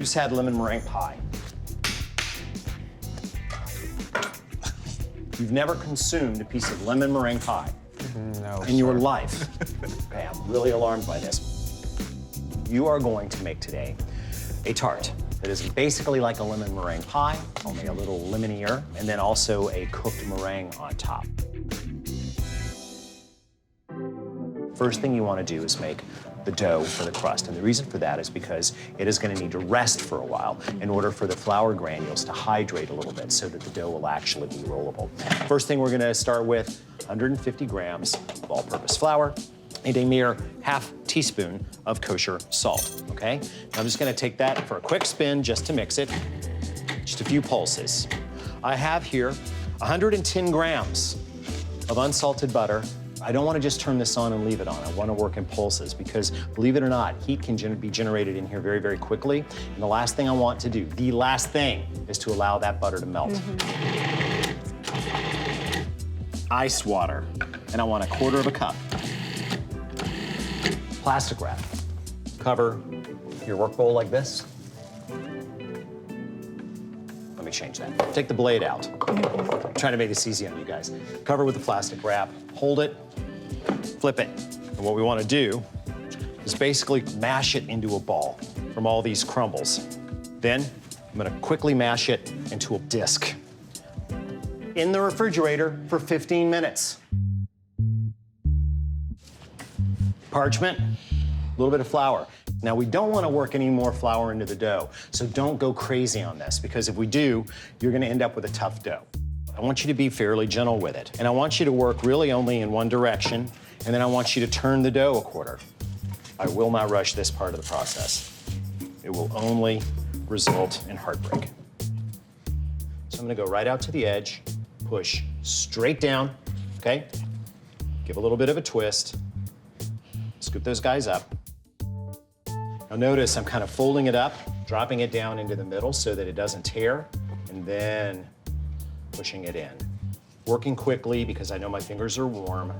Who's had lemon meringue pie? You've never consumed a piece of lemon meringue pie in your life. Okay, I'm really alarmed by this. You are going to make today a tart that is basically like a lemon meringue pie, only a little lemonier, and then also a cooked meringue on top. First thing you want to do is make the dough for the crust, and the reason for that is because it is going to need to rest for a while in order for the flour granules to hydrate a little bit so that the dough will actually be rollable. First thing we're going to start with 150 grams of all-purpose flour and a mere half teaspoon of kosher salt, okay? I'm just going to take that for a quick spin just to mix it, just a few pulses. I have here 110 grams of unsalted butter. I don't want to just turn this on and leave it on. I want to work in pulses because, believe it or not, heat can be generated in here very, very quickly. And the last thing I want to do, the last thing, is to allow that butter to melt. Ice water, and I want 1/4 cup. Plastic wrap. Cover your work bowl like this. Let me change that. Take the blade out. I'm trying to make this easy on you guys. Cover with the plastic wrap, hold it, flip it. And what we want to do is basically mash it into a ball from all these crumbles. Then I'm going to quickly mash it into a disc. In the refrigerator for 15 minutes. Parchment, a little bit of flour. Now, we don't want to work any more flour into the dough, so don't go crazy on this, because if we do, you're going to end up with a tough dough. I want you to be fairly gentle with it, and I want you to work really only in one direction, and then I want you to turn the dough 1/4. I will not rush this part of the process. It will only result in heartbreak. So I'm going to go right out to the edge, push straight down, okay? Give a little bit of a twist. Scoop those guys up. Now notice I'm kind of folding it up, dropping it down into the middle so that it doesn't tear, and then pushing it in. Working quickly because I know my fingers are warm.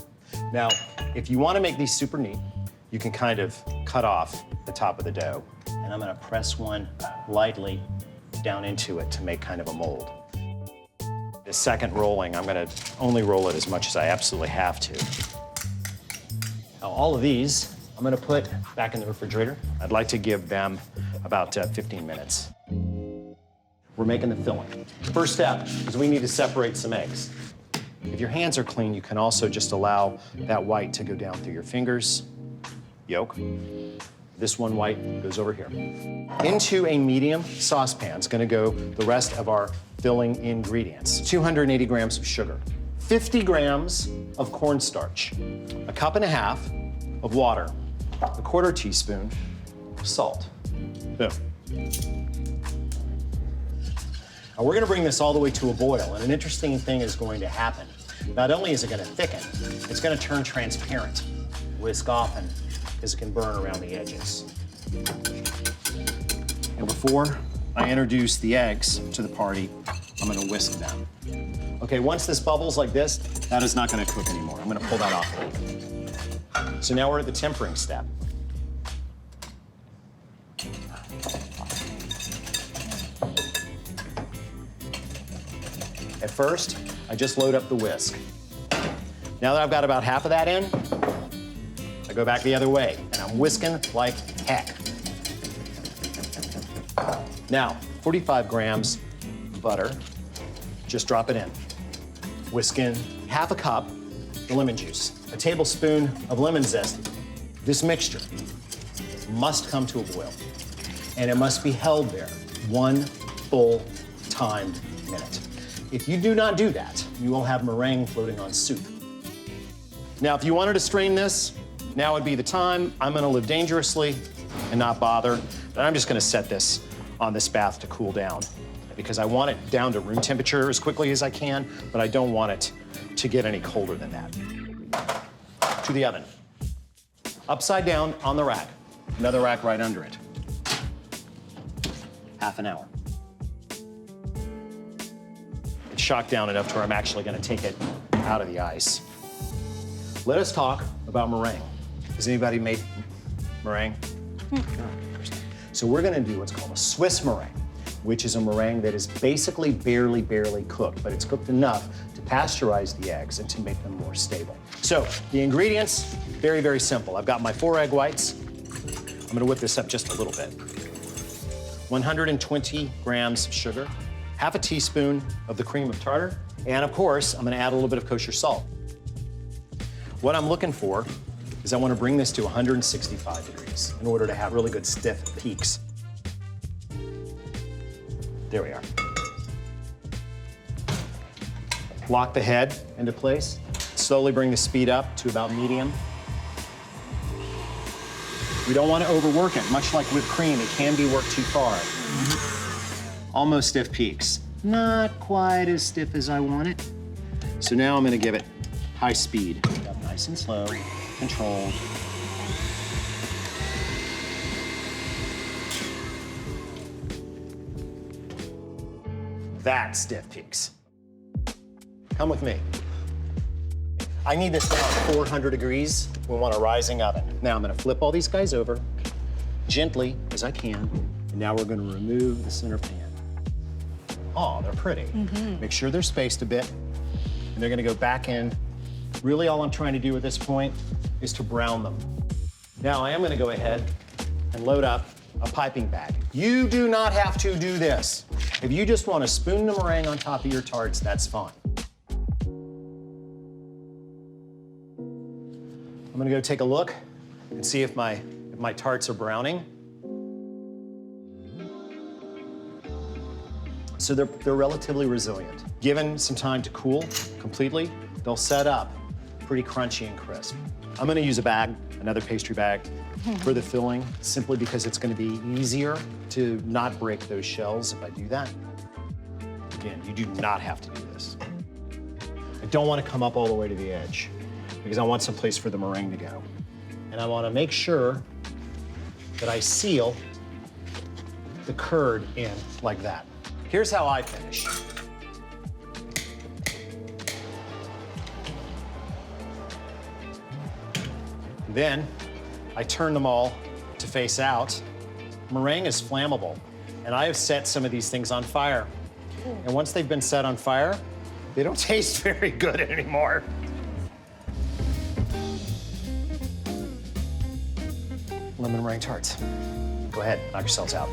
Now, if you want to make these super neat, you can kind of cut off the top of the dough. And I'm going to press one lightly down into it to make kind of a mold. The second rolling, I'm going to only roll it as much as I absolutely have to. Now, all of these, I'm going to put back in the refrigerator. I'd like to give them about 15 minutes. We're making the filling. First step is we need to separate some eggs. If your hands are clean, you can also just allow that white to go down through your fingers. Yolk. This one white goes over here. Into a medium saucepan is going to go the rest of our filling ingredients. 280 grams of sugar, 50 grams of cornstarch, 1.5 cups of water, 1/4 teaspoon of salt. Boom. Now we're going to bring this all the way to a boil, and an interesting thing is going to happen. Not only is it going to thicken, it's going to turn transparent. Whisk often, because it can burn around the edges. And before I introduce the eggs to the party, I'm going to whisk them. Okay, once this bubbles like this, that is not going to cook anymore. I'm going to pull that off. So now we're at the tempering step. At first, I just load up the whisk. Now that I've got about half of that in, I go back the other way, and I'm whisking like heck. Now, 45 grams of butter, just drop it in. Whisk in 1/2 cup of lemon juice, a tablespoon of lemon zest. This mixture must come to a boil, and it must be held there 1 full timed minute. If you do not do that, you will have meringue floating on soup. Now, if you wanted to strain this, now would be the time. I'm gonna live dangerously and not bother, but I'm just gonna set this on this bath to cool down because I want it down to room temperature as quickly as I can, but I don't want it to get any colder than that. To the oven. Upside down on the rack. Another rack right under it. 1/2 hour. It's shocked down enough to where I'm actually gonna take it out of the ice. Let us talk about meringue. Has anybody made meringue? So we're gonna do what's called a Swiss meringue, which is a meringue that is basically barely cooked, but it's cooked enough to pasteurize the eggs and to make them more stable. So the ingredients, very simple. I've got my 4 egg whites. I'm gonna whip this up just a little bit. 120 grams of sugar, half a teaspoon of the cream of tartar, and of course, I'm gonna add a little bit of kosher salt. What I'm looking for is I wanna bring this to 165 degrees in order to have really good stiff peaks. There we are. Lock the head into place. Slowly bring the speed up to about medium. We don't want to overwork it. Much like whipped cream, it can be worked too far. Almost stiff peaks. Not quite as stiff as I want it. So now I'm going to give it high speed. Nice and slow, controlled. That's stiff peaks. Come with me. I need this now at 400 degrees. We want a rising oven. Now I'm gonna flip all these guys over, gently as I can, and now we're gonna remove the center pan. Oh, they're pretty. Make sure they're spaced a bit, and they're gonna go back in. Really all I'm trying to do at this point is to brown them. Now I am gonna go ahead and load up a piping bag. You do not have to do this. If you just want to spoon the meringue on top of your tarts, that's fine. I'm gonna go take a look and see if my tarts are browning. So they're relatively resilient. Given some time to cool completely, they'll set up pretty crunchy and crisp. I'm gonna use a bag, another pastry bag, for the filling, simply because it's gonna be easier to not break those shells if I do that. Again, you do not have to do this. I don't wanna come up all the way to the edge because I want some place for the meringue to go. And I wanna make sure that I seal the curd in like that. Here's how I finish. Then I turn them all to face out. Meringue is flammable, and I have set some of these things on fire. And once they've been set on fire, they don't taste very good anymore. Lemon meringue tarts. Go ahead, knock yourselves out.